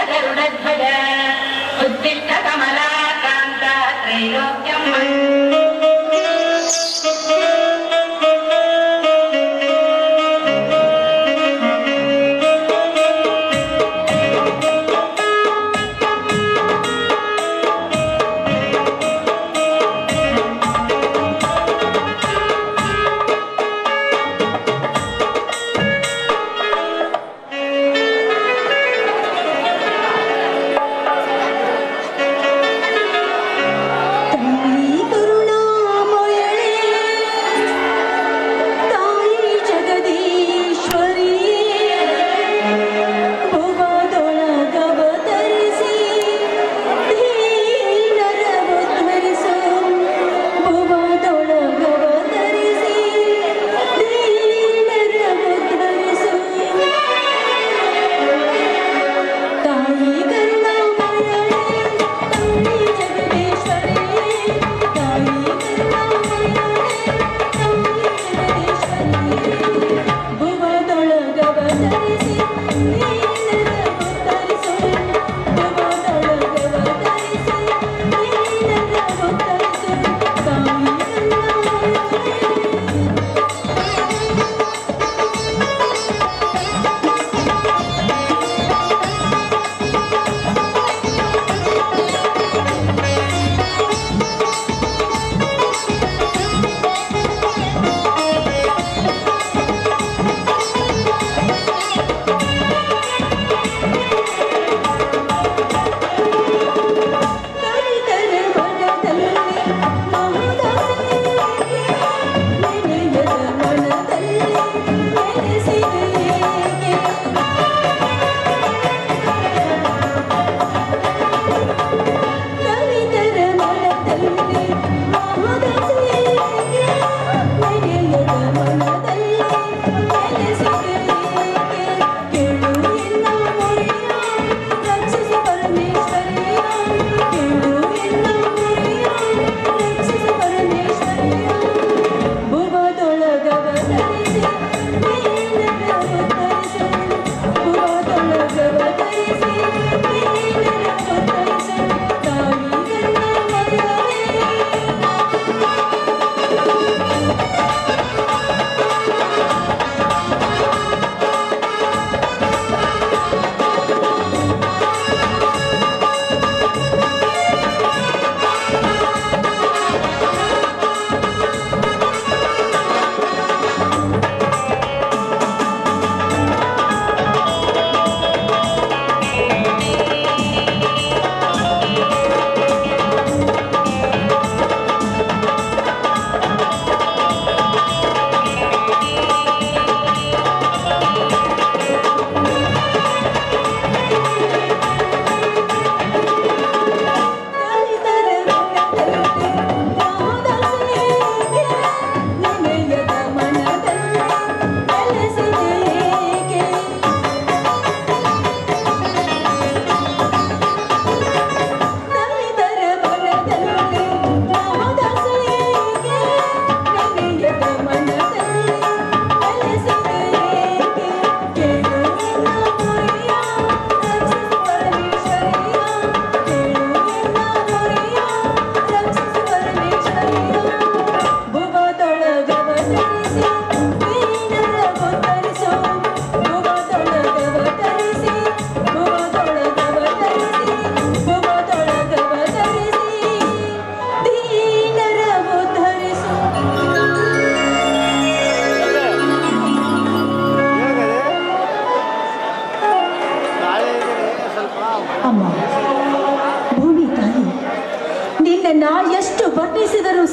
गरुडध्वज उत्तिष्ठ कमलाकान्त त्रैलोक्यम्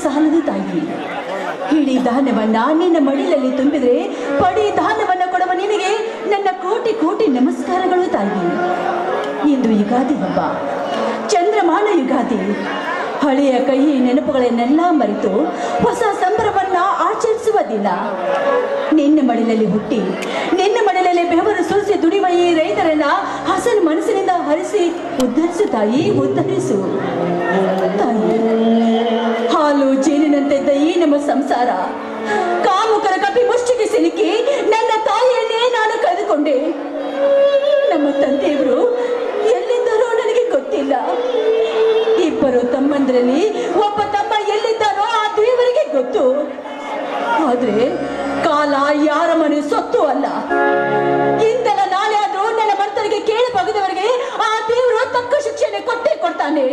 ಸಾಲದು ತಾಯಿ. ಇಡೀ ದಾನವನ್ನ ನಿನ್ನ ಮಡಿಲಲ್ಲಿ ತುಂಬಿದ್ರೆ ಪಡಿ ದಾನವನ್ನ ಕೊಡುವ ನಿನಗೆ ನನ್ನ ಕೋಟಿ ಕೋಟಿ ನಮಸ್ಕಾರಗಳು ತಾಯಿ. ಇಂದು ಯುಗಾದಿ ಹಬ್ಬ, ಚಂದ್ರಮಾನ ಯುಗಾದಿ. ಹಳೆಯ ಕಹಿ ನೆನಪುಗಳನ್ನೆಲ್ಲ ಮರೆತು ಹೊಸ ಸಂಭ್ರಮವನ್ನ ಆಚರಿಸುವ ದಿನ. ನಿನ್ನ ಮಡಿಲಲ್ಲಿ ಹುಟ್ಟಿ ನಿನ್ನ ಮಡಿಲಲ್ಲಿ ಬೆವರು ಸುರಿಸಿ ದುಡಿಯುವ ಈ ರೈತರನ್ನ ಹಸನ ಮನಸ್ಸಿನಿಂದ ಹರಿಸಿ ಉದ್ಧರಿಸು ತಾಯಿ, ಉದ್ಧರಿಸು ತಾಯಿ. ಹಾಲು ಜೇನಿನಂತಿದ್ದ ಈ ನಮ್ಮ ಸಂಸಾರ ಕಾಮುಕರ ಕಪಿ ಮುಷ್ಟಿಗೆ ಸಿಲುಕಿ ನನ್ನ ತಾಯಿಯನ್ನೇ ನಾನು ಕಳೆದುಕೊಂಡೆ. ನಮ್ಮ ತಂದೆಯವರು ಎಲ್ಲ ಇಲ್ಲ. ಇಬ್ಬರು ತಮ್ಮಂದ್ರಲ್ಲಿ ಒಬ್ಬ ತಮ್ಮ ಎಲ್ಲಿದ್ದಾನೋ ಆ ದೇವರಿಗೆ ಗೊತ್ತು. ಆದ್ರೆ ಕಾಲ ಯಾರ ಮನೆ ಸೊತ್ತು ಅಲ್ಲ. ಇಂದೆಲ್ಲ ನಾಳೆ ಆದ್ರೂ ನನ್ನ ಭರ್ತರಿಗೆ ಕೇಳಿ ಬಗೆದವರಿಗೆ ಆ ದೇವರು ತಕ್ಕ ಶಿಕ್ಷೆನೆ ಕೊಟ್ಟೇ ಕೊಡ್ತಾನೆ.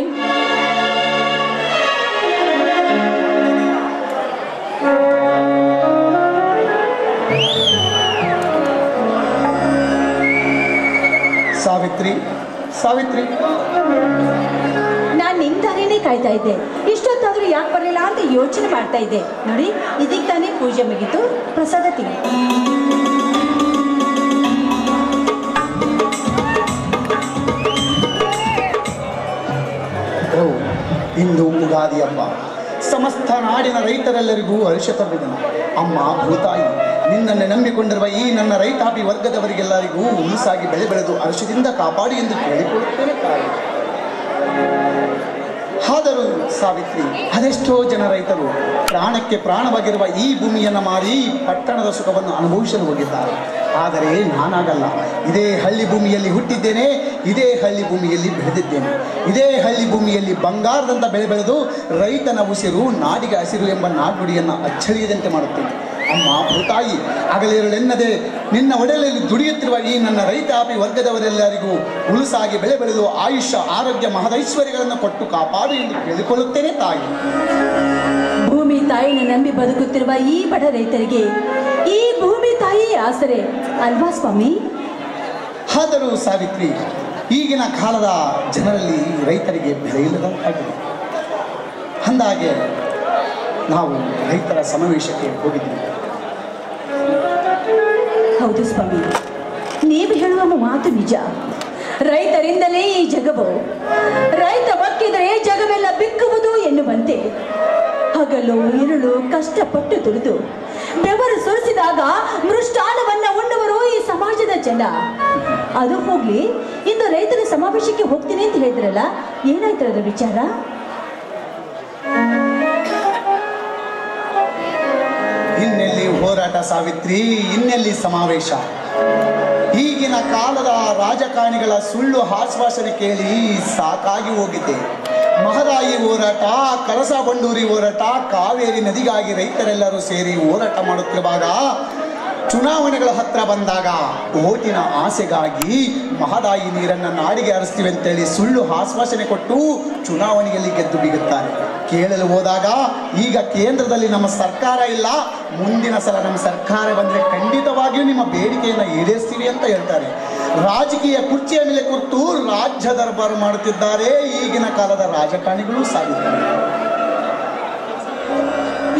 ಸಾವಿತ್ರಿ, ಸಾವಿತ್ರಿ, ನಾನ್ ನಿಮ್ ದಾರಿನೇ ಕಾಯ್ತಾ ಇದ್ದೆ. ಇಷ್ಟೊತ್ತಾದ್ರೂ ಯಾಕೆ ಬರಲಿಲ್ಲ ಅಂತ ಯೋಚನೆ ಮಾಡ್ತಾ ಇದ್ದೆ. ನೋಡಿ, ಇದಕ್ಕೆ ತಾನೇ ಪೂಜೆ ಮುಗಿತು, ಪ್ರಸಾದ ತಿನ್ನಿ. ಇಂದು ಉಗಾದಿ ಹಬ್ಬ. ಸಮಸ್ತ ನಾಡಿನ ರೈತರೆಲ್ಲರಿಗೂ ಹರ್ಷ ತರುವುದನ್ನು ಅಮ್ಮ ಭೂತಾಯಿ, ನಿನ್ನನ್ನು ನಂಬಿಕೊಂಡಿರುವ ಈ ನನ್ನ ರೈತಾಪಿ ವರ್ಗದವರಿಗೆಲ್ಲರಿಗೂ ಹುಲಸಾಗಿ ಬೆಳೆದು ಹರ್ಷದಿಂದ ಕಾಪಾಡಿ ಎಂದು ಕೇಳಿಕೊಳ್ಳುತ್ತೇನೆ ತಾಯಿ. ಆದರೂ ಸಾವಿತ್ರಿ, ಅದೆಷ್ಟೋ ಜನ ರೈತರು ಪ್ರಾಣಕ್ಕೆ ಪ್ರಾಣವಾಗಿರುವ ಈ ಭೂಮಿಯನ್ನು ಮಾರಿ ಪಟ್ಟಣದ ಸುಖವನ್ನು ಅನುಭವಿಸಲು ಹೋಗಿದ್ದಾರೆ. ಆದರೆ ನಾನಾಗಲ್ಲ. ಇದೇ ಹಳ್ಳಿ ಭೂಮಿಯಲ್ಲಿ ಹುಟ್ಟಿದ್ದೇನೆ, ಇದೇ ಹಳ್ಳಿ ಭೂಮಿಯಲ್ಲಿ ಬೆಳೆದಿದ್ದೇನೆ, ಇದೇ ಹಳ್ಳಿ ಭೂಮಿಯಲ್ಲಿ ಬಂಗಾರದಂತ ಬೆಳೆದು ರೈತನ ಉಸಿರು ನಾಡಿಗೆ ಹಸಿರು ಎಂಬ ನಾಡುಡಿಯನ್ನು ಅಚ್ಚಳಿಯದಂತೆ ಮಾಡುತ್ತೇನೆ. ಅಮ್ಮ ಭೂತಾಯಿ, ಹಗಲಿರುಳೆನ್ನದೆ ನಿನ್ನ ಒಡೆಯಲ್ಲಿ ದುಡಿಯುತ್ತಿರುವ ಈ ನನ್ನ ರೈತಾಪಿ ವರ್ಗದವರೆಲ್ಲರಿಗೂ ಹುಲಸಾಗಿ ಬೆಳೆದು ಆಯುಷ್ಯ ಆರೋಗ್ಯ ಮಹದೈಶ್ವರ್ಯಗಳನ್ನು ಕೊಟ್ಟು ಕಾಪಾಡು ಎಂದು ಕೇಳಿಕೊಳ್ಳುತ್ತೇನೆ ತಾಯಿ. ಭೂಮಿ ತಾಯಿನ ನಂಬಿ ಬದುಕುತ್ತಿರುವ ಈ ಬಡ ರೈತರಿಗೆ ಈ ಭೂಮಿ ತಾಯಿ ಆಸರೆ ಅಲ್ವಾ ಸ್ವಾಮಿ? ಆದರೂ ಸಾವಿತ್ರಿ, ಈಗಿನ ಕಾಲದ ಜನರಲ್ಲಿ ರೈತರಿಗೆ ಬೆಲೆ ಇಲ್ಲದಂತಾಗಿದೆ. ಅಂದಾಗೆ ನಾವು ರೈತರ ಸಮಾವೇಶಕ್ಕೆ ಹೋಗಿದ್ದೀವಿ. ಹೌದು ಸ್ವಾಮಿ, ನೀವು ಹೇಳುವ ಮಾತು ನಿಜ. ರೈತರಿಂದಲೇ ಈ ಜಗವು, ರೈತ ಒಕ್ಕಿದರೆ ಜಗವೆಲ್ಲ ಬಿಕ್ಕುವುದು ಎನ್ನುವಂತೆ ಹಗಲು ഇരുಳು ಕಷ್ಟಪಟ್ಟು ದುಡಿದು ಬೆವರು ಸುರಿಸಿದಾಗ ಮೃಷ್ಟಾನವನ್ನ ಉಣ್ಣುವರು ಈ ಸಮಾಜದ ಜನ. ಅದು ಹೋಗ್ಲಿ, ಇಂದು ರೈತರ ಸಮಾವೇಶಕ್ಕೆ ಹೋಗ್ತೀನಿ ಅಂತ ಹೇಳಿದ್ರಲ್ಲ, ಏನಾಯ್ತು ಅದರ ವಿಚಾರ? ಇನ್ನೆಲ್ಲಿ ಹೋರಾಟ ಸಾವಿತ್ರಿ, ಇನ್ನೆಲ್ಲಿ ಸಮಾವೇಶ? ಈಗಿನ ಕಾಲದ ರಾಜಕಾರಣಿಗಳ ಸುಳ್ಳು ಆಶ್ವಾಸನೆ ಕೇಳಿ ಸಾಕಾಗಿ ಹೋಗಿದೆ. ಮಹದಾಯಿ ಹೋರಾಟ, ಕಳಸಾ ಬಂಡೂರಿ ಹೋರಾಟ, ಕಾವೇರಿ ನದಿಗಾಗಿ ರೈತರೆಲ್ಲರೂ ಸೇರಿ ಹೋರಾಟ ಮಾಡುತ್ತಿರುವಾಗ ಚುನಾವಣೆಗಳ ಹತ್ರ ಬಂದಾಗ ಓಟಿನ ಆಸೆಗಾಗಿ ಮಹದಾಯಿ ನೀರನ್ನು ನಾಡಿಗೆ ಹರಿಸ್ತೀವಿ ಅಂತೇಳಿ ಸುಳ್ಳು ಆಶ್ವಾಸನೆ ಕೊಟ್ಟು ಚುನಾವಣೆಯಲ್ಲಿ ಗೆದ್ದು ಬೀಗುತ್ತಾರೆ. ಕೇಳಲು ಹೋದಾಗ ಈಗ ಕೇಂದ್ರದಲ್ಲಿ ನಮ್ಮ ಸರ್ಕಾರ ಇಲ್ಲ, ಮುಂದಿನ ಸಲ ನಮ್ಮ ಸರ್ಕಾರ ಬಂದರೆ ಖಂಡಿತವಾಗಿಯೂ ನಿಮ್ಮ ಬೇಡಿಕೆಯನ್ನು ಈಡೇರಿಸ್ತೀವಿ ಅಂತ ಹೇಳ್ತಾರೆ. ರಾಜಕೀಯ ಕುರ್ಚಿಯ ಮೇಲೆ ಕುರಿತು ರಾಜ್ಯ ದರ್ಬಾರು ಮಾಡುತ್ತಿದ್ದಾರೆ ಈಗಿನ ಕಾಲದ ರಾಜಕಾರಣಿಗಳು. ಸಾಗಿದ್ದಾರೆ.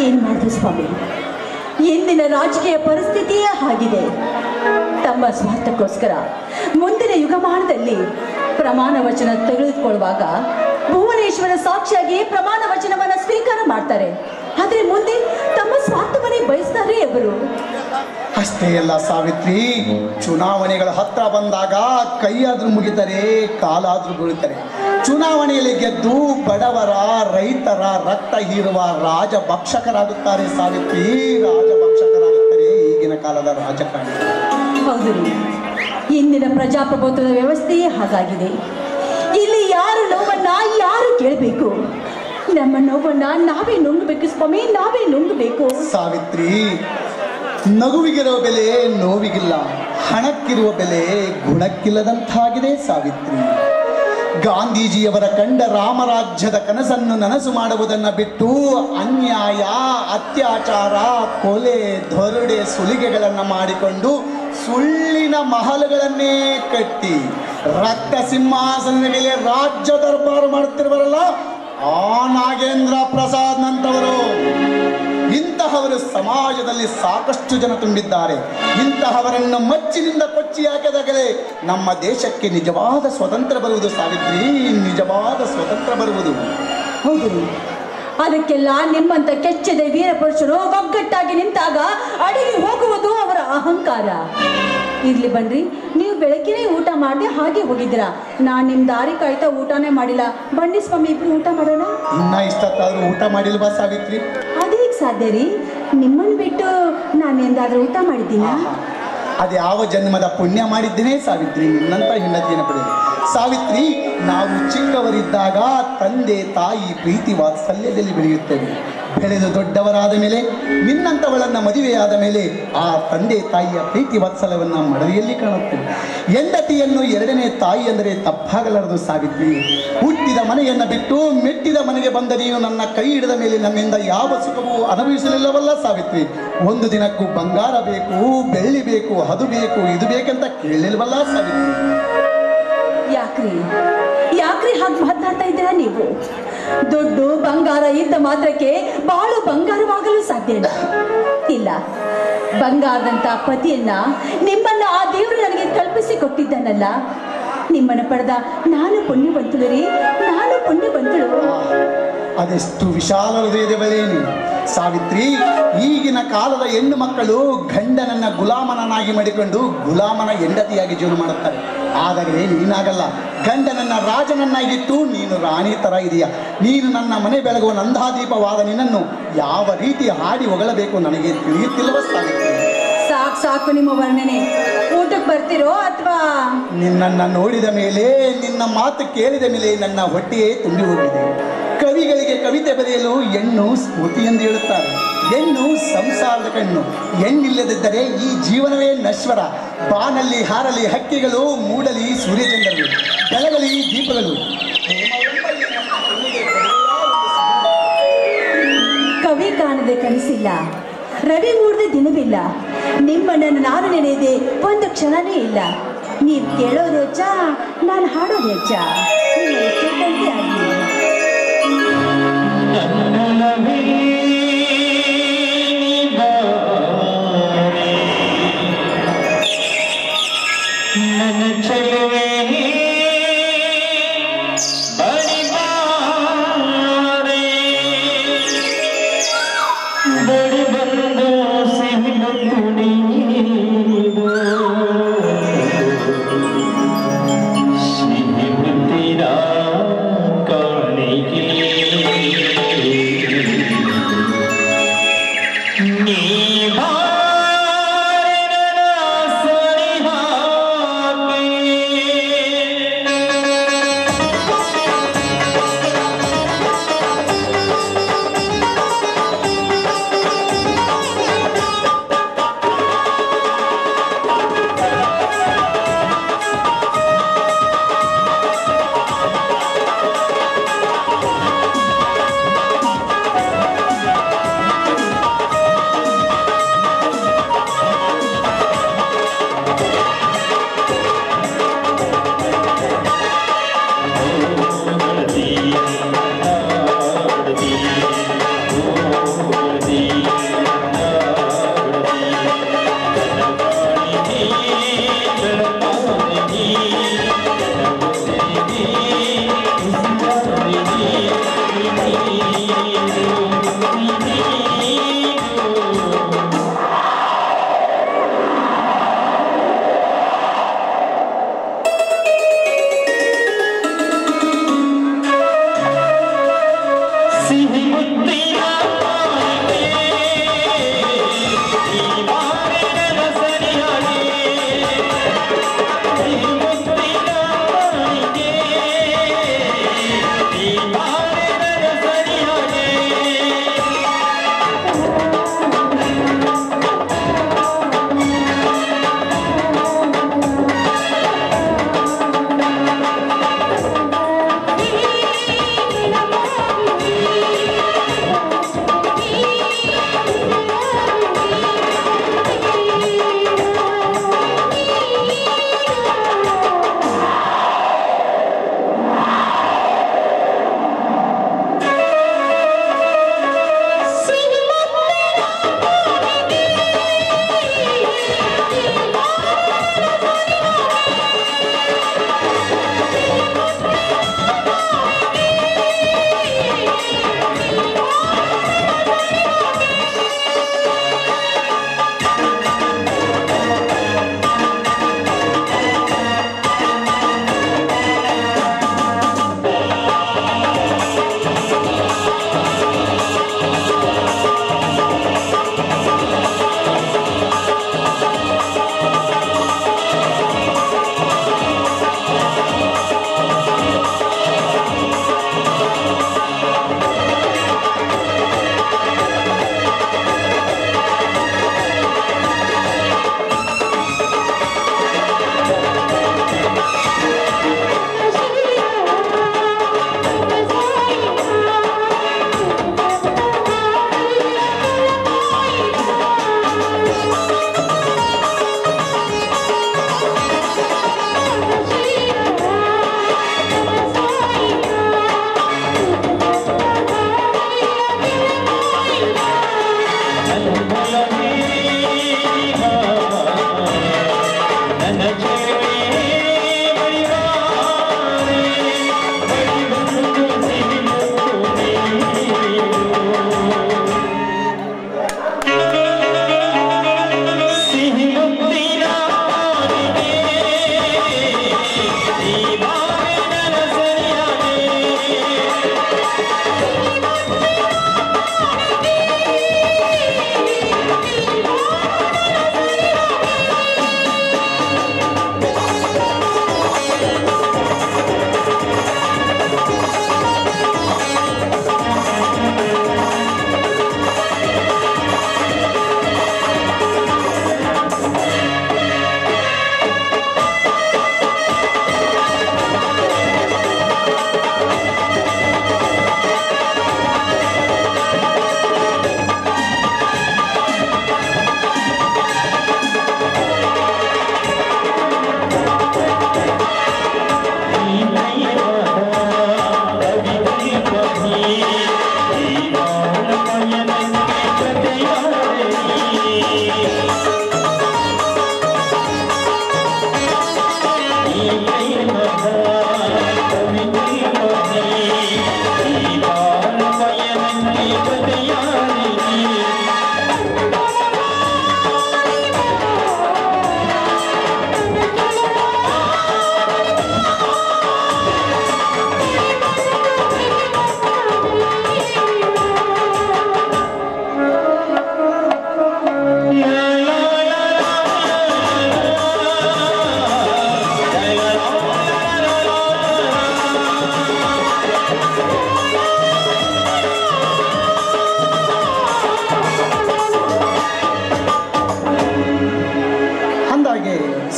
ಏನ್ ಮಾಡಿದ್ರು ಸ್ವಾಮಿ? ಇಂದಿನ ರಾಜಕೀಯ ಪರಿಸ್ಥಿತಿಯೇ ಆಗಿದೆ. ತಮ್ಮ ಸ್ವಾರ್ಥಕ್ಕೋಸ್ಕರ ಮುಂದಿನ ಯುಗಮಾನದಲ್ಲಿ ಪ್ರಮಾಣ ವಚನ ತೆಗೆದುಕೊಳ್ಳುವಾಗ ಭುವನೇಶ್ವರ ಸಾಕ್ಷಿಯಾಗಿ ಪ್ರಮಾಣ ವಚನವನ್ನ ಸ್ವೀಕಾರ ಮಾಡ್ತಾರೆ. ಆದ್ರೆ ಮುಂದೆ ತಮ್ಮ ಸ್ವಾರ್ಥವನ್ನೇ ಬಯಸ್ತಾರೆ ಅವರು. ಅಷ್ಟೇ ಅಲ್ಲ ಸಾವಿತ್ರಿ, ಚುನಾವಣೆಗಳ ಹತ್ರ ಬಂದಾಗ ಕೈಯಾದ್ರೂ ಮುಗಿತಾರೆ, ಕಾಲಾದ್ರೂ ಬೀಳುತ್ತಾರೆ. ಚುನಾವಣೆಯಲ್ಲಿ ಗೆದ್ದು ಬಡವರ ರೈತರ ರಕ್ತ ಹೀರುವ ರಾಜಭಕ್ಷಕರಾಗುತ್ತಾರೆ ಸಾವಿತ್ರಿ, ರಾಜಭಕ್ಷಕರಾಗುತ್ತಾರೆ ಈಗಿನ ಕಾಲದ ರಾಜಕಾರಣಿ. ಹೌದು, ಇಂದಿನ ಪ್ರಜಾಪ್ರಭುತ್ವದ ವ್ಯವಸ್ಥೆಯೇ ಹಾಗಾಗಿದೆ. ಇಲ್ಲಿ ಯಾರು ನೋವನ್ನ ಯಾರು ಕೇಳಬೇಕು? ನಮ್ಮ ನೋವನ್ನ ನಾವೇ ನುಂಗಬೇಕು ಸ್ವಾಮಿ, ನಾವೇ ನುಂಗಬೇಕು. ಸಾವಿತ್ರಿ, ನಗುವಿಗಿರುವ ಬೆಲೆ ನೋವಿಗಿಲ್ಲ, ಹಣಕ್ಕಿರುವ ಬೆಲೆ ಗುಣಕ್ಕಿಲ್ಲದಂತಾಗಿದೆ ಸಾವಿತ್ರಿ. ಗಾಂಧೀಜಿಯವರ ಕಂಡ ರಾಮರಾಜ್ಯದ ಕನಸನ್ನು ನನಸು ಮಾಡುವುದನ್ನು ಬಿಟ್ಟು ಅನ್ಯಾಯ, ಅತ್ಯಾಚಾರ, ಕೊಲೆ, ದೊರಡೆ, ಸುಲಿಗೆಗಳನ್ನು ಮಾಡಿಕೊಂಡು ಸುಳ್ಳಿನ ಮಹಲುಗಳನ್ನೇ ಕಟ್ಟಿ ರಕ್ತ ಸಿಂಹಾಸನದ ಮೇಲೆ ರಾಜ್ಯ ದರ್ಬಾರು ಮಾಡುತ್ತಿರುವರಲ್ಲ ಆ ನಾಗೇಂದ್ರ ಪ್ರಸಾದ್ ನಂತವರು. ಇಂತಹವರು ಸಮಾಜದಲ್ಲಿ ಸಾಕಷ್ಟು ಜನ ತುಂಬಿದ್ದಾರೆ. ಇಂತಹವರನ್ನು ಮಚ್ಚಿನಿಂದ ಕೊಚ್ಚಿ ಹಾಕಿದಾಗಲೇ ನಮ್ಮ ದೇಶಕ್ಕೆ ನಿಜವಾದ ಸ್ವತಂತ್ರ ಬರುವುದು ಸಾವಿತ್ರಿ, ನಿಜವಾದ ಸ್ವತಂತ್ರ ಬರುವುದು. ಹೌದು, ಅದಕ್ಕೆಲ್ಲ ನಿಮ್ಮಂತ ಕೆಚ್ಚದೆ ವೀರ ಪುರುಷರು ಒಗ್ಗಟ್ಟಾಗಿ ನಿಂತಾಗ ಅಡಿಗೆ ಹೋಗುವುದು ಅವರ ಅಹಂಕಾರ. ಇರ್ಲಿ ಬನ್ರಿ, ನೀವು ಬೆಳಗ್ಗೆನೇ ಊಟ ಮಾಡಿ ಹಾಗೆ ಹೋಗಿದ್ದೀರಾ. ನಾನು ನಿಮ್ಮ ದಾರಿ ಕಾಯ್ತಾ ಊಟನೇ ಮಾಡಿಲ್ಲ. ಬನ್ನಿ ಸ್ವಾಮಿ, ಇಬ್ರು ಊಟ ಮಾಡೋಣ. ಇನ್ನ ಇಷ್ಟತ್ತಾದ್ರೂ ಊಟ ಮಾಡಿಲ್ವಾ ಸಾವಿತ್ರಿ? ಅದೇಗೆ ಸಾಧ್ಯ ರೀ? ನಿಮ್ಮನ್ನು ಬಿಟ್ಟು ನಾನು ಎಂದಾದ್ರೂ ಊಟ ಮಾಡಿದ್ದೀನ? ಅದು ಯಾವ ಜನ್ಮದ ಪುಣ್ಯ ಮಾಡಿದ್ದೇನೆ ಸಾವಿತ್ರಿ, ನಿನ್ನಂತ ಹೆಂಡತಿಯನ್ನು ಪಡೆದು. ಸಾವಿತ್ರಿ, ನಾವು ಚಿಕ್ಕವರಿದ್ದಾಗ ತಂದೆ ತಾಯಿ ಪ್ರೀತಿ ವಾತ್ಸಲ್ಯದಲ್ಲಿ ಬೆಳೆಯುತ್ತೇವೆ. ಬೆಳೆದು ದೊಡ್ಡವರಾದ ಮೇಲೆ ನಿನ್ನಂಥವಳನ್ನ ಮದುವೆಯಾದ ಮೇಲೆ ಆ ತಂದೆ ತಾಯಿಯ ಪ್ರೀತಿ ವಾತ್ಸಲ್ಯವನ್ನ ಮಡದಿಯಲ್ಲಿ ಕಾಣುತ್ತೇವೆ. ಹೆಂಡತಿಯನ್ನು ಎರಡನೇ ತಾಯಿ ಅಂದರೆ ತಪ್ಪಾಗಲಾರದು ಸಾವಿತ್ರಿ. ಹುಟ್ಟಿದ ಮನೆಯನ್ನು ಬಿಟ್ಟು ಮೆಟ್ಟಿದ ಮನೆಗೆ ಬಂದ ನೀನು ನನ್ನ ಕೈ ಹಿಡಿದ ಮೇಲೆ ನನ್ನಿಂದ ಯಾವ ಸುಖವೂ ಅನುಭವಿಸಲಿಲ್ಲವಲ್ಲ ಸಾವಿತ್ರಿ. ಒಂದು ದಿನಕ್ಕೂ ಬಂಗಾರ ಬೇಕು, ಬೆಳ್ಳಿ ಬೇಕು, ಅದು ಬೇಕು, ಇದು ಬೇಕಂತ ಕೇಳಲಿಲ್ವಲ್ಲ ಸಾವಿತ್ರಿ. ಯಾಕ್ರಿ ಹಾಗೆ ಮಾತಾಡ್ತಾ ಇದ್ದೀರಾ ನೀವು? ದುಡ್ಡು ಬಂಗಾರ ಇದ್ದ ಮಾತ್ರಕ್ಕೆ ಬಾಳು ಬಂಗಾರವಾಗಲು ಸಾಧ್ಯ ಇಲ್ಲ. ಬಂಗಾರದಂತ ಪತಿಯನ್ನ ನಿಮ್ಮನ್ನ ಆ ದೇವರು ನನಗೆ ಕಲ್ಪಿಸಿ ಕೊಟ್ಟಿದ್ದಾನಲ್ಲ, ನಿಮ್ಮನ್ನ ಪಡೆದ ನಾನು ಪುಣ್ಯವಂತಳು ರೀ, ನಾನು ಪುಣ್ಯವಂತಳು. ಅದೆಷ್ಟು ವಿಶಾಲ ಹೃದಯದ ಬಲೇನು ಸಾವಿತ್ರಿ. ಈಗಿನ ಕಾಲದ ಹೆಣ್ಣು ಮಕ್ಕಳು ಗಂಡನನ್ನ ಗುಲಾಮನನ್ನಾಗಿ ಮಾಡಿಕೊಂಡು ಗುಲಾಮನ ಹೆಂಡತಿಯಾಗಿ ಜೀವನ ಮಾಡುತ್ತಾರೆ. ಆದರೆ ನೀನಾಗಲ್ಲ, ಗಂಡನನ್ನ ರಾಜನನ್ನಾಗಿಟ್ಟು ನೀನು ರಾಣಿ ತರ ಇದೆಯಾ. ನೀನು ನನ್ನ ಮನೆ ಬೆಳಗುವ ನಂದಾದೀಪವಾದ ನಿನ್ನನ್ನು ಯಾವ ರೀತಿ ಹಾಡಿ ಹೊಗಳಬೇಕು ನನಗೆ ತಿಳಿಯುತ್ತಿಲ್ಲವ ಸಾವಿತ್ರಿ. ಸಾಕು ನಿಮ್ಮ ವರ್ಣನೆ. ಊಟಕ್ಕೆ ಬರ್ತಿರೋ ಅಥವಾ? ನಿನ್ನನ್ನು ನೋಡಿದ ಮೇಲೆ, ನಿನ್ನ ಮಾತು ಕೇಳಿದ ಮೇಲೆ ನನ್ನ ಹೊಟ್ಟೆಯೇ ತುಂಬಿ ಹೋಗಿದೆ. ಕವಿಗಳಿಗೆ ಕವಿತೆ ಬರೆಯಲು ಹೆಣ್ಣು ಸ್ಫೂರ್ತಿ ಎಂದು ಹೇಳುತ್ತಾರೆ. ಹೆಣ್ಣು ಸಂಸಾರದ ಕಣ್ಣು. ಹೆಣ್ಣಿಲ್ಲದಿದ್ದರೆ ಈ ಜೀವನವೇ ನಶ್ವರ. ಬಾನಲ್ಲಿ ಹಾರಲಿ ಹಕ್ಕಿಗಳು, ಮೂಡಲಿ ಸೂರ್ಯಚಂದ್ರರು, ಬೆಳಗಲಿ ದೀಪಗಳು. ಕವಿ ಕಾಣದೆ ಕನಸಿಲ್ಲ, ರವಿ ಮೂಡದೆ ದಿನವಿಲ್ಲ. ನಿಮ್ಮನ್ನು ನಾನು ನೆನೆಯದೆ ಒಂದು ಕ್ಷಣನೇ ಇಲ್ಲ. ನೀವು ಕೇಳೋದು ಹೆಚ್ಚ, ನಾನು ಹಾಡೋದು ಹೆಚ್ಚ.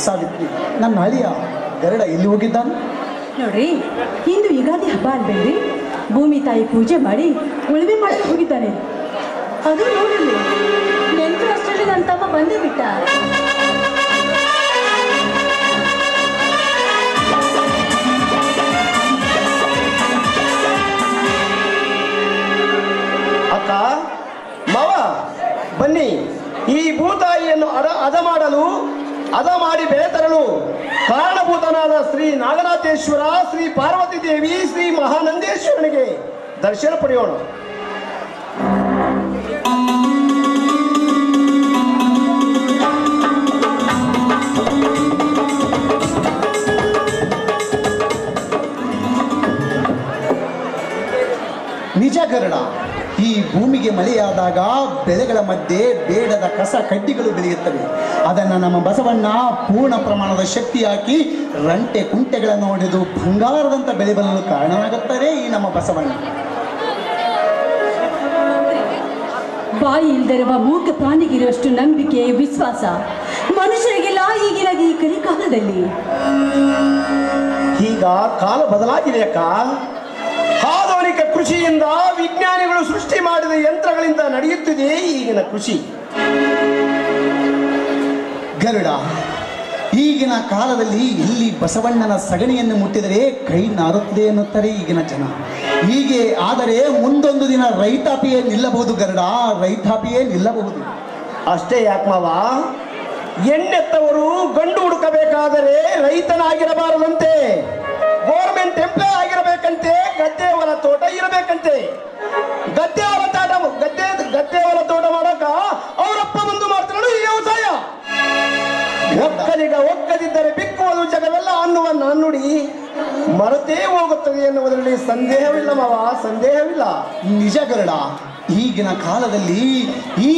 ಸಾವಿತ್ರಿ, ನನ್ನ ಅಳಿಯ ಗರುಡ ಎಲ್ಲಿ ಹೋಗಿದ್ದಾನೆ? ನೋಡ್ರಿ, ಇಂದು ಯುಗಾದಿ ಹಬ್ಬ ಅಲ್ಬೇಡ್ರಿ, ಭೂಮಿ ತಾಯಿ ಪೂಜೆ ಮಾಡಿ ಉಳುಮೆ ಮಾಡಕ್ಕೆ ಹೋಗಿದ್ದಾನೆ. ಅದು ನೋಡಿಲ್ಲ, ನೆಂಟರು ಅಷ್ಟರಲ್ಲಿ ನನ್ನ ತಮ್ಮ ಬಂದೇ ಬಿಟ್ಟ. ಅಕ್ಕ ಮಾವ ಬನ್ನಿ, ಈ ಭೂತಾಯಿಯನ್ನು ಅದ ಮಾಡಿ ಬೆಳೆ ತರಲು ಕಾರಣಭೂತನಾದ ಶ್ರೀ ನಾಗನಾಥೇಶ್ವರ, ಶ್ರೀ ಪಾರ್ವತಿ ದೇವಿ, ಶ್ರೀ ಮಹಾನಂದೇಶ್ವರನಿಗೆ ದರ್ಶನ ಪಡೆಯೋಣ. ನಿಜ ಗರುಡ, ಈ ಭೂಮಿಗೆ ಮಳೆಯಾದಾಗ ಬೆಳೆಗಳ ಮಧ್ಯೆ ಬೇಡದ ಕಸ ಕಡ್ಡಿಗಳು ಬೆಳೆಯುತ್ತವೆ. ಅದನ್ನು ನಮ್ಮ ಬಸವಣ್ಣ ಪೂರ್ಣ ಪ್ರಮಾಣದ ಶಕ್ತಿ ಹಾಕಿ ರಂಟೆ ಕುಂಟೆಗಳನ್ನು ಹೊಡೆದು ಬಂಗಾರದಂತ ಬೆಳೆ ಬರಲು ಕಾರಣನಾಗುತ್ತಾರೆ ಈ ನಮ್ಮ ಬಸವಣ್ಣ. ಬಾಯಿ ಇಲ್ದಿರುವ ಮೂಕ ಪ್ರಾಣಿಗಿರುವಷ್ಟು ನಂಬಿಕೆ, ವಿಶ್ವಾಸ ಮನುಷ್ಯರಿಗೆಲ್ಲ ಈಗಿನ ಈ ಕಲಿಕಾಲದಲ್ಲಿ. ಈಗ ಕಾಲ ಬದಲಾಗಿದೆ ಅಕ್ಕ. ಆಧುನಿಕ ಕೃಷಿಯಿಂದ ವಿಜ್ಞಾನಿಗಳು ಸೃಷ್ಟಿ ಮಾಡಿದ ಯಂತ್ರಗಳಿಂದ ನಡೆಯುತ್ತಿದೆ ಈಗಿನ ಕೃಷಿ. ಗರುಡ, ಈಗಿನ ಕಾಲದಲ್ಲಿ ಇಲ್ಲಿ ಬಸವಣ್ಣನ ಸಗಣಿಯನ್ನು ಮುಟ್ಟಿದರೆ ಕೈ ನಾರುತ್ತದೆ ಎನ್ನುತ್ತಾರೆ ಈಗಿನ ಜನ. ಹೀಗೆ ಆದರೆ ಮುಂದೊಂದು ದಿನ ರೈತಾಪಿಯೇ ನಿಲ್ಲಬಹುದು ಗರುಡ, ರೈತಾಪಿಯೇ ನಿಲ್ಲಬಹುದು. ಅಷ್ಟೇ ಯಾಕಮಾವ, ಹೆಣ್ಣೆತ್ತವರು ಗಂಡು ಹುಡುಕಬೇಕಾದರೆ ರೈತನಾಗಿರಬಾರದಂತೆ, ಗೌರ್ಮೆಂಟ್ ಎಂಪ್ಲಾಯ್ ಆಗಿರಬೇಕಂತೆ, ಗದ್ದೆ ಹೊಲ ತೋಟ ಇರಬೇಕಂತೆ. ಗದ್ದೆ ಹೊಲ ತೋಟ ಮಾಡಕ ಅವರಪ್ಪ ಬಂದು ಮಾಡ್ತಾರೋ ಈ ವ್ಯವಸಾಯ. ಒಕ್ಕದಿದ್ದರೆ ಬಿಕ್ಕುವುದು ಜಗವೆಲ್ಲ ಅನ್ನುವ ನಾನುಡಿ ಮರೆತೇ ಹೋಗುತ್ತದೆ ಎನ್ನುವುದರಲ್ಲಿ ಸಂದೇಹವಿಲ್ಲ ಮಾವ, ಸಂದೇಹವಿಲ್ಲ. ನಿಜ ಗರುಡ, ಈಗಿನ ಕಾಲದಲ್ಲಿ ಈ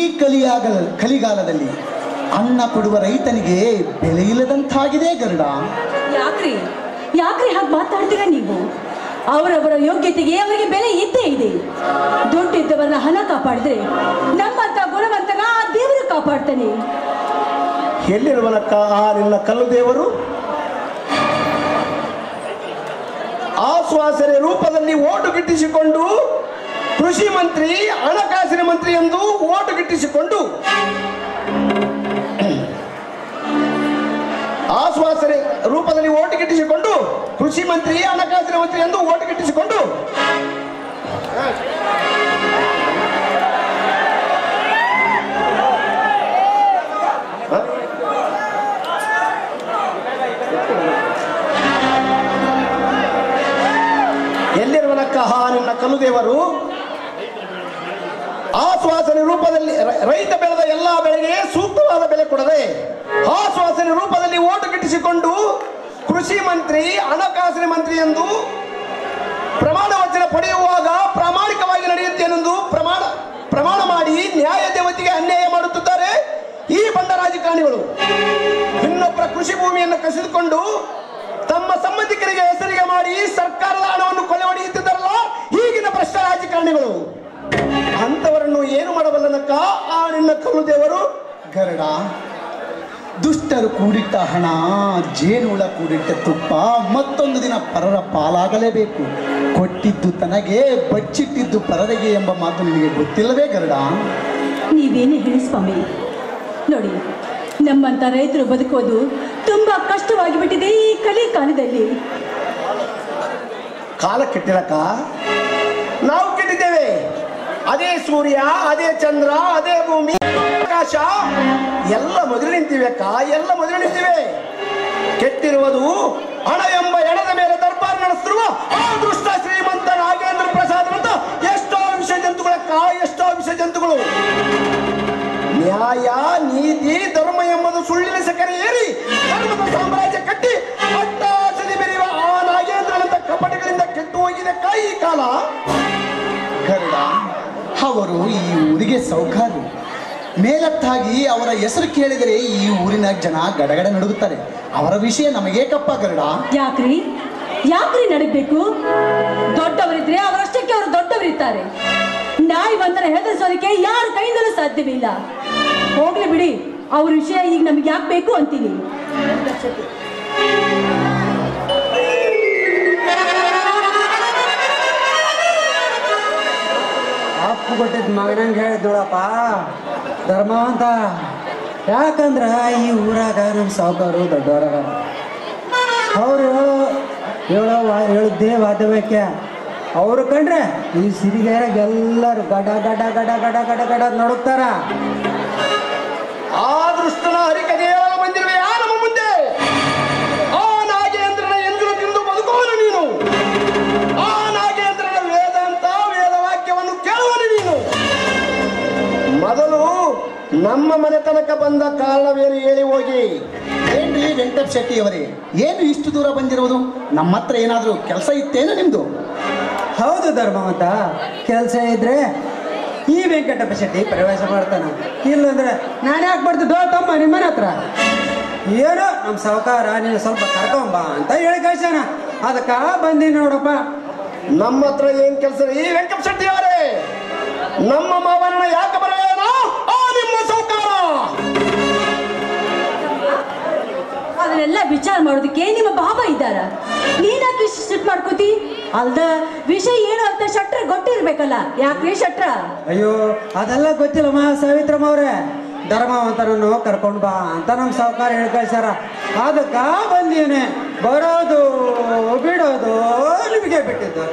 ಕಲಿಗಾಲದಲ್ಲಿ ಅನ್ನ ಕೊಡುವ ರೈತನಿಗೆ ಬೆಲೆ ಇಲ್ಲದಂತಾಗಿದೆ ಗರುಡ. ಯಾಕ್ರಿ ಹಾಗೆ ಮಾತಾಡ್ತೀರಾ ನೀವು? ಅವರವರ ಯೋಗ್ಯತೆಗೆ ಅವರಿಗೆ ಬೆಲೆ ಇದ್ದೇ ಇದೆ. ದುಡ್ಡಿದ್ದವರನ್ನ ಹಣ ಕಾಪಾಡಿದ್ರೆ ನಮ್ಮಂತ ಗುಣವಂತನ ಆ ದೇವರು ಕಾಪಾಡ್ತಾನೆ. ಎಲ್ಲಿರುವನಕ್ಕ ಆ ನಿನ್ನ ಕಲ್ಲು ದೇವರು? ಆಶ್ವಾಸನೆ ರೂಪದಲ್ಲಿ ಓಟು ಗಿಟ್ಟಿಸಿಕೊಂಡು ಕೃಷಿ ಮಂತ್ರಿ, ಹಣಕಾಸಿನ ಮಂತ್ರಿ ಎಂದು ಓಟು ಗಿಟ್ಟಿಸಿಕೊಂಡು, ಆಶ್ವಾಸನೆ ರೂಪದಲ್ಲಿ ಓಟು ಗಿಟ್ಟಿಸಿಕೊಂಡು ಕೃಷಿ ಮಂತ್ರಿ, ಹಣಕಾಸಿನ ಮಂತ್ರಿ ಎಂದು ಓಟು ಗಿಟ್ಟಿಸಿಕೊಂಡು ಎಲ್ಲಿರುವನಕ್ಕ ನಿನ್ನ ಕಲ್ಲು ದೇವರು? ಆಶ್ವಾಸನೆ ರೂಪದಲ್ಲಿ ರೈತ ಬೆಳೆದ ಎಲ್ಲಾ ಬೆಳೆಗೆ ಸೂಕ್ತವಾದ ಬೆಲೆ ಕೊಡದೆ ಆಶ್ವಾಸನೆ ರೂಪದಲ್ಲಿ ಓಟು ಗಿಟ್ಟಿಸಿಕೊಂಡು ಕೃಷಿ ಮಂತ್ರಿ, ಹಣಕಾಸಿನ ಮಂತ್ರಿ ಎಂದು ಪ್ರಮಾಣ ವಚನ ಪಡೆಯುವಾಗ ಪ್ರಾಮಾಣಿಕವಾಗಿ ನಡೆಯುತ್ತೇನೆಂದು ಪ್ರಮಾಣ ಮಾಡಿ ನ್ಯಾಯ ದೇವತೆಗೆ ಅನ್ಯಾಯ ಮಾಡುತ್ತಿದ್ದಾರೆ ಈ ಬಂಡ ರಾಜಕಾರಣಿಗಳು. ಇನ್ನೊಬ್ಬರ ಕೃಷಿ ಭೂಮಿಯನ್ನು ಕಸಿದುಕೊಂಡು ತಮ್ಮ ಸಂಬಂಧಿಕರಿಗೆ ಹೆಸರಿಗೆ ಮಾಡಿ ಸರ್ಕಾರದ ಹಣವನ್ನು ಕೊಲೆ ಹೊಡೆಯುತ್ತಿದ್ದಾರಲ್ಲ ಈಗಿನ ಭ್ರಷ್ಟ ರಾಜಕಾರಣಿಗಳು. ಅಂತವರನ್ನು ಏನು ಮಾಡಬಲ್ಲನಕ್ಕ ಆ ನಿನ್ನ ಕಲ್ಲು ದೇವರು? ಗರುಡ, ದುಷ್ಟರು ಕೂಡಿಟ್ಟ ಹಣ, ಜೇನುಳ ಕೂಡಿಟ್ಟ ತುಪ್ಪ ಮತ್ತೊಂದು ದಿನ ಪರರ ಪಾಲಾಗಲೇಬೇಕು. ಕೊಟ್ಟಿದ್ದು ತನಗೆ, ಬಚ್ಚಿಟ್ಟಿದ್ದು ಪರರಿಗೆ ಎಂಬ ಮಾತು ನಿಮಗೆ ಗೊತ್ತಿಲ್ಲವೇ ಗರುಡ? ನೀವೇನೇ ಹೇಳಿ ಸ್ವಾಮಿ. ನೋಡಿ, ನಮ್ಮಂತ ರೈತರು ಬದುಕೋದು ತುಂಬಾ ಕಷ್ಟವಾಗಿ ಬಿಟ್ಟಿದೆ ಈ ಕಲಿಕಾಲದಲ್ಲಿ. ಕಾಲ ಕೆಟ್ಟಿರಕ್ಕ, ನಾವು ಕೆಟ್ಟಿದ್ದೇವೆ. ಅದೇ ಸೂರ್ಯ, ಅದೇ ಚಂದ್ರ, ಅದೇ ಭೂಮಿ, ಆಕಾಶ ಎಲ್ಲ ಮೊದಲು ನಿಂತಿವೆ ಅಕ್ಕ, ಎಲ್ಲ ಮೊದಲು ನಿಂತಿವೆ. ಕೆಟ್ಟಿರುವುದು ಹಣ ಎಂಬ ಎಣದ ಮೇಲೆ ದರ್ಬಾರ್ ನಡೆಸಿರುವ ಆ ದೃಷ್ಟ ಶ್ರೀಮಂತ ನಾಗೇಂದ್ರ ಪ್ರಸಾದ್ ಅಂತ ಎಷ್ಟೋ ವಿಷಯದಿಂದ ಜಂತುಗಳ ಕಾಯಷ್ಟೋ ವಿಷ ಜಂತುಗಳು. ನ್ಯಾಯ ನೀತಿ ಧರ್ಮ ಎಂಬುದು ಸುಳ್ಳಿನ ಸಕ್ಕರೆ ಏರಿ ಧರ್ಮದ ಸಾಮ್ರಾಜ್ಯ ಕಟ್ಟಿ ಅಟ್ಟಾಸದಿ ಬೆರೆಯುವ ಆ ನಾಗೇಂದ್ರನಂತ ಕಪಟಗಳಿಂದ ಕೆಟ್ಟು ಹೋಗಿದೆ ಈ ಕಾಲ. ಗರುಡ, ಅವರು ಈ ಊರಿಗೆ ಸೌಕಾರು. ಮೇಲತ್ತಾಗಿ ಅವರ ಹೆಸರು ಕೇಳಿದರೆ ಈ ಊರಿನ ಜನ ಗಡಗಡ ನಡುಗುತ್ತಾರೆ. ಅವರ ವಿಷಯ ನಮಗೇಕಪ್ಪ ಗರುಡ? ಯಾಕ್ರಿ ನಡಗಬೇಕು? ದೊಡ್ಡವರಿದ್ರೆ ಅವರಷ್ಟಕ್ಕೆ ಅವರು ದೊಡ್ಡವರಿರ್ತಾರೆ. ನಾಯಿ ಬಂದರೆ ಹೆದರಿಸೋದಕ್ಕೆ ಯಾರ ಕೈಯಿಂದಲೂ ಸಾಧ್ಯವಿಲ್ಲ. ಹೋಗ್ಲಿ ಬಿಡಿ, ಅವ್ರ ವಿಷಯ ಈಗ ನಮ್ಗೆ ಯಾಕೆ ಬೇಕು ಅಂತೀನಿ. ಅಪ್ಪು ಕೊಟ್ಟಿದ್ ಮಗನಂಗೆ ಹೇಳಿದ್ನೋಡಪ್ಪ ಧರ್ಮವಂತ. ಯಾಕಂದ್ರ ಈ ಊರಾಗ ನಮ್ಮ ಸಾವುಕಾರು ದೊಡ್ಡವರಾಗ ಅವರು ಹೇಳುದೇ ವಾದ್ಯವಾಕ್ಯ. ಅವರು ಕಂಡ್ರೆ ಈ ಸಿರಿಗೇರಾಗ ಎಲ್ಲರೂ ಗಡ ಗಡ ಗಡ ಗಡ ಗಡ ಗಡ ನಡುಕ್ತಾರ. ಆ ದೃಷ್ಟನ ಹರಿಕಥೆ ಬಂದಿರುವೆ ನಮ್ಮ ಮುಂದೆ. ಆ ನಾಗೇಂದ್ರನ ಎಂದಿರು ತಿಂದು ಬದುಕುವನು ನೀನು. ಆ ನಾಗೇಂದ್ರನ ವೇದಾಂತ ವೇದವಾಕ್ಯವನ್ನು ಕೇಳುವನು ನೀನು. ಮೊದಲು ನಮ್ಮ ಮನೆ ತನಕ ಬಂದ ಕಾರಣವೇನು ಹೇಳಿ ಹೋಗಿ. ಏನ್ರಿ ವೆಂಕಟ ಶೆಟ್ಟಿ ಅವರೇ, ಏನು ಇಷ್ಟು ದೂರ ಬಂದಿರುವುದು? ನಮ್ಮ ಹತ್ರ ಏನಾದರೂ ಕೆಲಸ ಇತ್ತೇನು ನಿಮ್ದು? ಹೌದು ಧರ್ಮವಂತ, ಕೆಲಸ ಇದ್ರೆ ಈ ವೆಂಕಟಪ್ಪ ಶೆಟ್ಟಿ ಪ್ರವೇಶ ಮಾಡ್ತಾನ. ಇಲ್ಲಂದ್ರೆ ನಾನು ಯಾಕೆ ಬರ್ತಿದ್ದೋ ತಮ್ಮ ನಿಮ್ಮನೆ ಹತ್ರ. ಏನೋ ನಮ್ಮ ಸಾವುಕಾರ ನೀನು ಸ್ವಲ್ಪ ಕರ್ಕೊಂಬ ಅಂತ ಹೇಳಿ ಕಳ್ಸಾನ. ಅದಕ್ಕ ಬಂದೀನಿ ನೋಡಪ್ಪ. ನಮ್ಮ ಹತ್ರ ಏನ್ ಕೆಲಸ ಈ ವೆಂಕಟ ಶೆಟ್ಟಿ ಅವರೇ? ನಮ್ಮ ಮಾವನ ಯಾಕೆ ಬರೆಯೋಣ ಆ ನಿಮ್ಮ ಸಾವುಕಾರ? ಅದನ್ನೆಲ್ಲ ವಿಚಾರ ಮಾಡೋದಕ್ಕೆ ನಿಮ್ಮ ಬಾಬಾ ಇದ್ದಾರ. ನೀನಾಕೆ ಸಿಟ್ ಮಾಡ್ಕೋತಿ? ಅಲ್ದ ವಿಷಯ ಏನು ಅಂತ ಶಟ್ರ ಗೊತ್ತಿರ್ಬೇಕಲ್ಲ. ಯಾಕ್ರಿ ಶಟ್ರ? ಅಯ್ಯೋ ಅದೆಲ್ಲ ಗೊತ್ತಿಲ್ಲಮ್ಮ ಸಾವಿತ್ರಮ್ಮ ಅವ್ರೆ. ಧರ್ಮವಂತನನ್ನು ಕರ್ಕೊಂಡು ಬಾ ಅಂತ ನಮ್ಮ ಸಾವುಕಾರ ಹೇಳಿ ಕಳ್ಸಾರ. ಅದಕ್ಕ ಬಂದೀನಿ. ಬರೋದು ಬಿಡೋದು ನಿಮಗೆ ಬಿಟ್ಟಿದ್ದು.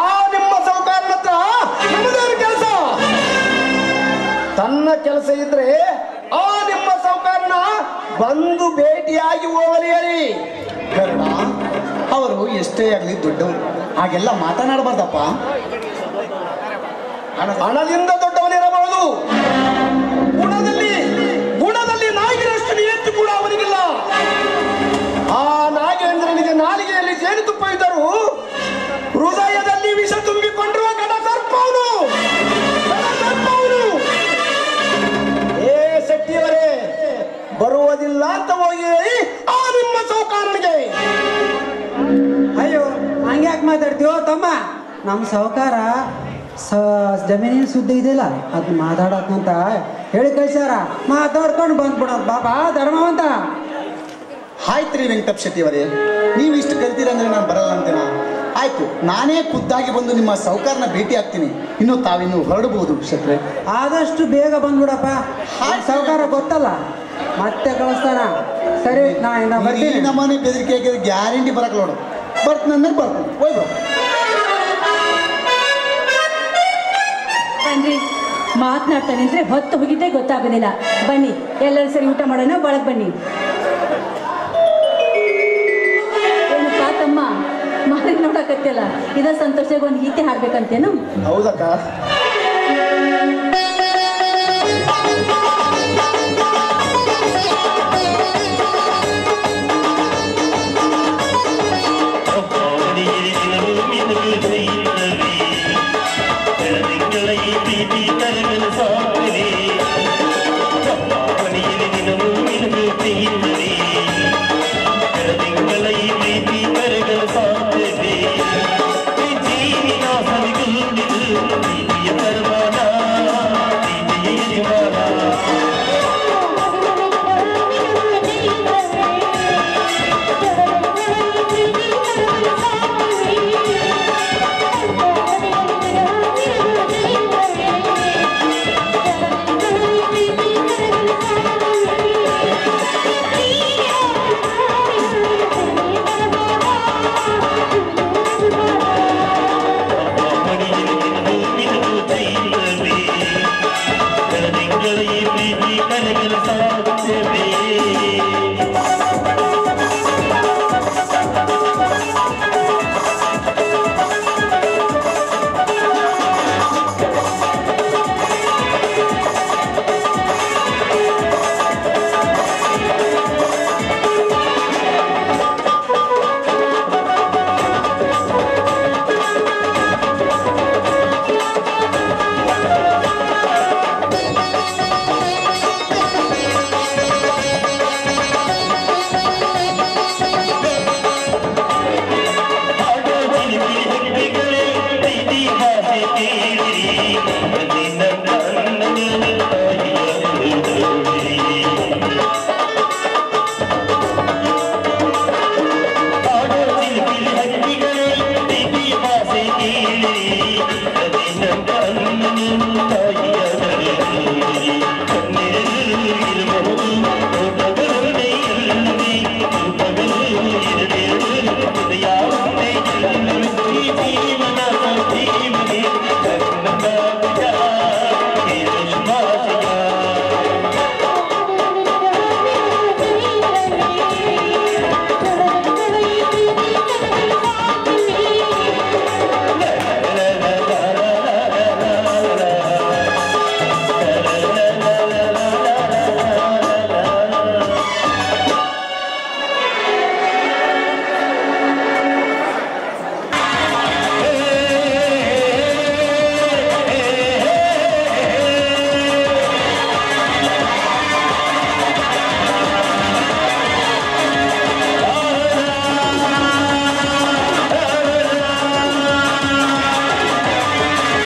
ಆ ನಿಮ್ಮ ಸಾವುಕಾರನ ಹತ್ರ ನಮ್ಮದೇನು ಕೆಲಸ? ತನ್ನ ಕೆಲಸ ಇದ್ರೆ ಆ ನಿಮ್ಮ ಸಾವುಕಾರನ ಬಂದು ಭೇಟಿಯಾಗಿ ಹೋಗಲಿ ಹೇಳಿ. ಗರುಡ, ಅವರು ಎಷ್ಟೇ ಆಗಲಿ ದೊಡ್ಡವರು, ಹಾಗೆಲ್ಲ ಮಾತನಾಡಬಾರ್ದಪ್ಪ. ಹಣದಿಂದ ದೊಡ್ಡವನಿರಬಹುದು, ಗುಣದಲ್ಲಿ ನಾಯಿರಷ್ಟು ನಿಯತ್ತು ಕೂಡ ಅವನಿಗಿಲ್ಲ. ಆ ನಾಗೇಂದ್ರನಿಗೆ ನಾಲಿಗೆಯಲ್ಲಿ ಜೇನುತುಪ್ಪ ಇದ್ದರು, ಹೃದಯದಲ್ಲಿ ವಿಷ ತುಂಬಿಕೊಂಡಿರುವ ಗಡ ಸರ್ಪವನು. ಏ ಶೆಟ್ಟಿಯವರೇ, ಬರುವುದಿಲ್ಲ ಅಂತ ಹೋಗಿ ಆ ನಿಮ್ಮ ಸಾವುಕಾರನಿಗೆ. ಅಯ್ಯೋ ಹಂಗ್ಯಾಕೆ ಮಾತಾಡ್ತೀವೋ ತಮ್ಮ? ನಮ್ಮ ಸಾವುಕಾರ ಜಮೀನಿನ ಸುದ್ದಿ ಇದೆಯಲ್ಲ ಅದನ್ನ ಮಾತಾಡಕ್ಕಂತ ಹೇಳಿ ಕಳ್ಸಾರ. ಮಾತಾಡ್ಕೊಂಡು ಬಂದ್ಬಿಡೋದು ಬಾಬಾ ಧರ್ಮವಂತ. ಆಯ್ತು ರೀ ವೆಂಕಟ ಶೆಟ್ಟಿ ಅವರೇ, ನೀವು ಇಷ್ಟು ಕರಿತೀರಂದ್ರೆ ನಾನು ಬರಲ್ಲ ಅಂತೇನ? ಆಯ್ತು, ನಾನೇ ಖುದ್ದಾಗಿ ಬಂದು ನಿಮ್ಮ ಸಾವುಕಾರನ ಭೇಟಿ ಆಗ್ತೀನಿ. ಇನ್ನು ತಾವಿನ್ನು ಹೊರಡಬಹುದು ಶೆಟ್ರೆ. ಆದಷ್ಟು ಬೇಗ ಬಂದ್ಬಿಡಪ್ಪ. ಸಾವುಕಾರ ಗೊತ್ತಲ್ಲ, ಮತ್ತೆ ಕಳಿಸ್ತಾನ. ಸರಿ, ನಾ ಇನ್ನ ಬರ್ತೀನಿ. ನಮ್ಮನೆ ಬೆದರಿಕೆ ಹಾಕಿದ್ರೆ ಗ್ಯಾರಂಟಿ ಬರಕ್ ನೋಡು. ಬರ್ತೀನಿ ಬರ್ತೀನಿ, ಹೋಯ್ ಬರೋ. ಬನ್ರಿ, ಮಾತನಾಡ್ತಾನೆ ಅಂದ್ರೆ ಹೊತ್ತು ಹೋಗಿದ್ದೆ ಗೊತ್ತಾಗೋದಿಲ್ಲ. ಬನ್ನಿ, ಎಲ್ಲರೂ ಸರಿ ಊಟ ಮಾಡೋಣ. ಒಳಗೆ ಬನ್ನಿ. ಏನಪ್ಪಾ ತಮ್ಮ ಮಾರಿ ನೋಡಕತ್ತಿಲ್ಲ? ಇದ ಸಂತೋಷಕ್ಕೆ ಒಂದು ಗೀತೆ ಹಾಡ್ಬೇಕಂತೇನು? ಹೌದಕ್ಕ.